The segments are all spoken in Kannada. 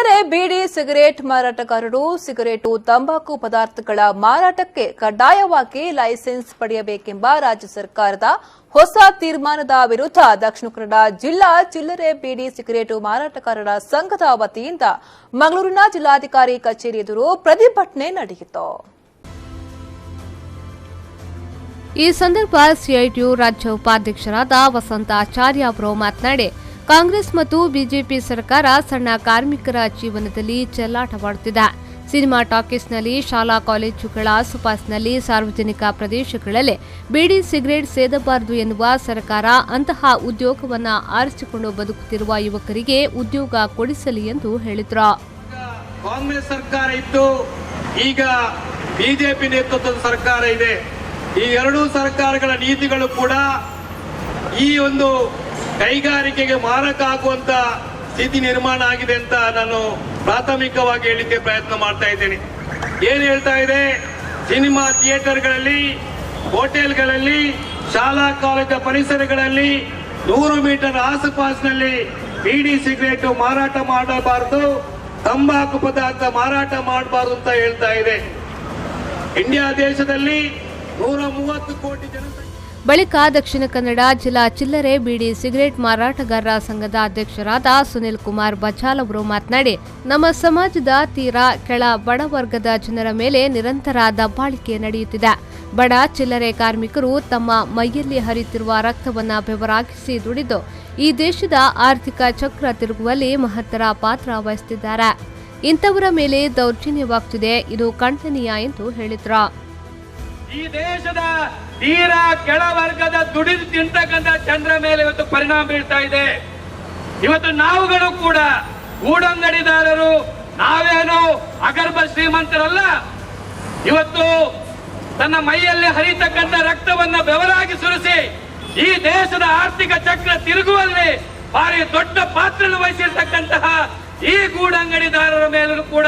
ಚಿಲ್ಲರೆ ಬೀಡಿ ಸಿಗರೇಟ್ ಮಾರಾಟಗಾರರು ಸಿಗರೇಟು ತಂಬಾಕು ಪದಾರ್ಥಗಳ ಮಾರಾಟಕ್ಕೆ ಕಡ್ಡಾಯವಾಗಿ ಲೈಸೆನ್ಸ್ ಪಡೆಯಬೇಕೆಂಬ ರಾಜ್ಯ ಸರ್ಕಾರದ ಹೊಸ ತೀರ್ಮಾನದ ವಿರುದ್ಧ ದಕ್ಷಿಣ ಕನ್ನಡ ಜಿಲ್ಲಾ ಚಿಲ್ಲರೆ ಬೀಡಿ ಸಿಗರೇಟು ಮಾರಾಟಗಾರರ ಸಂಘದ ವತಿಯಿಂದ ಮಂಗಳೂರಿನ ಜಿಲ್ಲಾಧಿಕಾರಿ ಕಚೇರಿ ಎದುರು ಪ್ರತಿಭಟನೆ ನಡೆಯಿತು. ಈ ಸಂದರ್ಭ ಸಿಐಟಿಯು ರಾಜ್ಯ ಉಪಾಧ್ಯಕ್ಷರಾದ ವಸಂತಾಚಾರ್ಯ ಅವರು ಮಾತನಾಡಿ, ಕಾಂಗ್ರೆಸ್ ಮತ್ತು ಬಿಜೆಪಿ ಸರ್ಕಾರ ಸಣ್ಣ ಕಾರ್ಮಿಕರ ಜೀವನದಲ್ಲಿ ಚೆಲ್ಲಾಟವಾಡುತ್ತಿದೆ. ಸಿನಿಮಾ ಟಾಕೀಸ್ನಲ್ಲಿ, ಶಾಲಾ ಕಾಲೇಜುಗಳ ಆಸುಪಾಸಿನಲ್ಲಿ, ಸಾರ್ವಜನಿಕ ಪ್ರದೇಶಗಳಲ್ಲಿ ಬೀಡಿ ಸಿಗರೇಟ್ ಸೇದಬಾರದು ಎನ್ನುವ ಸರ್ಕಾರ ಅಂತಹ ಉದ್ಯೋಗವನ್ನು ಆರಿಸಿಕೊಂಡು ಬದುಕುತ್ತಿರುವ ಯುವಕರಿಗೆ ಉದ್ಯೋಗ ಕೊಡಿಸಲಿ ಎಂದು ಹೇಳಿದರು. ಕಾಂಗ್ರೆಸ್ ಸರ್ಕಾರ ಇತ್ತು, ಈಗ ಬಿಜೆಪಿ ನೇತೃತ್ವದ ಸರ್ಕಾರ ಇದೆ. ಈ ಎರಡೂ ಸರ್ಕಾರಗಳ ನೀತಿಗಳು ಕೂಡ ಈ ಒಂದು ಕೈಗಾರಿಕೆಗೆ ಮಾರಕ ಆಗುವಂತ ಸ್ಥಿತಿ ನಿರ್ಮಾಣ ಆಗಿದೆ ಅಂತ ನಾನು ಪ್ರಾಥಮಿಕವಾಗಿ ಹೇಳಿಕೆ ಪ್ರಯತ್ನ ಮಾಡ್ತಾ ಇದ್ದೇನೆ. ಏನ್ ಹೇಳ್ತಾ ಇದೆ, ಸಿನಿಮಾ ಥಿಯೇಟರ್ಗಳಲ್ಲಿ, ಹೋಟೆಲ್ಗಳಲ್ಲಿ, ಶಾಲಾ ಕಾಲೇಜು ಪರಿಸರಗಳಲ್ಲಿ 100 ಮೀಟರ್ ಆಸುಪಾಸಿನಲ್ಲಿ ಬೀಡಿ ಸಿಗರೇಟ್ ಮಾರಾಟ ಮಾಡಬಾರದು, ತಂಬಾಕು ಪದಾರ್ಥ ಮಾರಾಟ ಮಾಡಬಾರದು ಅಂತ ಹೇಳ್ತಾ ಇದೆ. ಇಂಡಿಯಾ ದೇಶದಲ್ಲಿ 130 ಕೋಟಿ ಜನಸಂಖ್ಯೆ. ಬಳಿಕ ದಕ್ಷಿಣ ಕನ್ನಡ ಜಿಲ್ಲಾ ಚಿಲ್ಲರೆ ಬೀಡಿ ಸಿಗರೇಟ್ ಮಾರಾಟಗಾರರ ಸಂಘದ ಅಧ್ಯಕ್ಷರಾದ ಸುನಿಲ್ ಕುಮಾರ್ ಬಚಾಲ್ ಅವರು ಮಾತನಾಡಿ, ನಮ್ಮ ಸಮಾಜದ ತೀರಾ ಕೆಳ ಬಡವರ್ಗದ ಜನರ ಮೇಲೆ ನಿರಂತರ ದಬ್ಬಾಳಿಕೆ ನಡೆಯುತ್ತಿದೆ. ಬಡ ಚಿಲ್ಲರೆ ಕಾರ್ಮಿಕರು ತಮ್ಮ ಮೈಯಲ್ಲಿ ಹರಿಯುತ್ತಿರುವ ರಕ್ತವನ್ನು ಬೆವರಾಗಿಸಿ ದುಡಿದು ಈ ದೇಶದ ಆರ್ಥಿಕ ಚಕ್ರ ತಿರುಗುವಲ್ಲಿ ಮಹತ್ತರ ಪಾತ್ರ ವಹಿಸುತ್ತಿದ್ದಾರೆ. ಇಂಥವರ ಮೇಲೆ ದೌರ್ಜನ್ಯವಾಗುತ್ತಿದೆ, ಇದು ಖಂಡನೀಯ ಎಂದು ಹೇಳಿದರು. ಈ ದೇಶದ ತೀರಾ ಕೆಳವರ್ಗದ ದುಡಿದು ತಿಂತಕ್ಕಂಥ ಜನರ ಮೇಲೆ ಇವತ್ತು ಪರಿಣಾಮ ಬೀಳ್ತಾ ಇದೆ. ಇವತ್ತು ನಾವುಗಳು ಕೂಡ ಗೂಡಂಗಡಿದಾರರು, ನಾವೇನು ಅಗರ್ಭ ಶ್ರೀಮಂತರಲ್ಲ. ಇವತ್ತು ತನ್ನ ಮೈಯಲ್ಲಿ ಹರಿತಕ್ಕಂಥ ರಕ್ತವನ್ನ ಬೆವರಾಗಿ ಸುರಿಸಿ ಈ ದೇಶದ ಆರ್ಥಿಕ ಚಕ್ರ ತಿರುಗುವಲ್ಲಿ ಭಾರಿ ದೊಡ್ಡ ಪಾತ್ರ ವಹಿಸಿರ್ತಕ್ಕಂತಹ ಈ ಗೂಡಂಗಡಿದಾರರ ಮೇಲೂ ಕೂಡ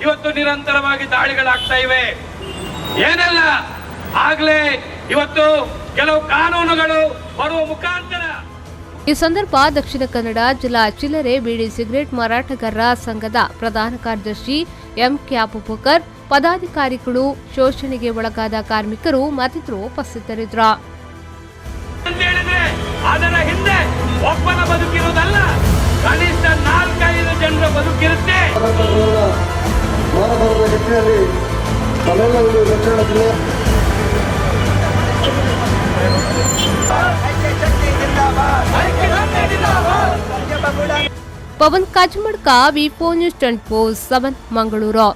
ಇವತ್ತು ನಿರಂತರವಾಗಿ ದಾಳಿಗಳಾಗ್ತಾ ಇವೆ. ಏನೆಲ್ಲ ಆಗ್ಲೇ ಇವತ್ತು ಕೆಲವು ಕಾನೂನುಗಳು ಬರುವ ಮುಖಾಂತರ. ಈ ಸಂದರ್ಭ ದಕ್ಷಿಣ ಕನ್ನಡ ಜಿಲ್ಲಾ ಚಿಲ್ಲರೆ ಬೀಡಿ ಸಿಗರೇಟ್ ಮಾರಾಟಗಾರರ ಸಂಘದ ಪ್ರಧಾನ ಕಾರ್ಯದರ್ಶಿ ಎಂಕೆ ಅಬೂಬಕರ್, ಪದಾಧಿಕಾರಿಗಳು, ಶೋಷಣೆಗೆ ಒಳಗಾದ ಕಾರ್ಮಿಕರು ಮತ್ತಿತರರು ಉಪಸ್ಥಿತರಿದ್ದರು. ಅದರ ಹಿಂದೆ ಒಬ್ಬನ ಬದುಕಿರುವುದಲ್ಲ, ಕನಿಷ್ಠ 4-5 ಜನರ ಬದುಕಿರುತ್ತೆ. ಪವನ್ ಕಾಜಮಡ್ಕ, ವಿ4 ನ್ಯೂಸ್ 24/7 ಮಂಗಳೂರು.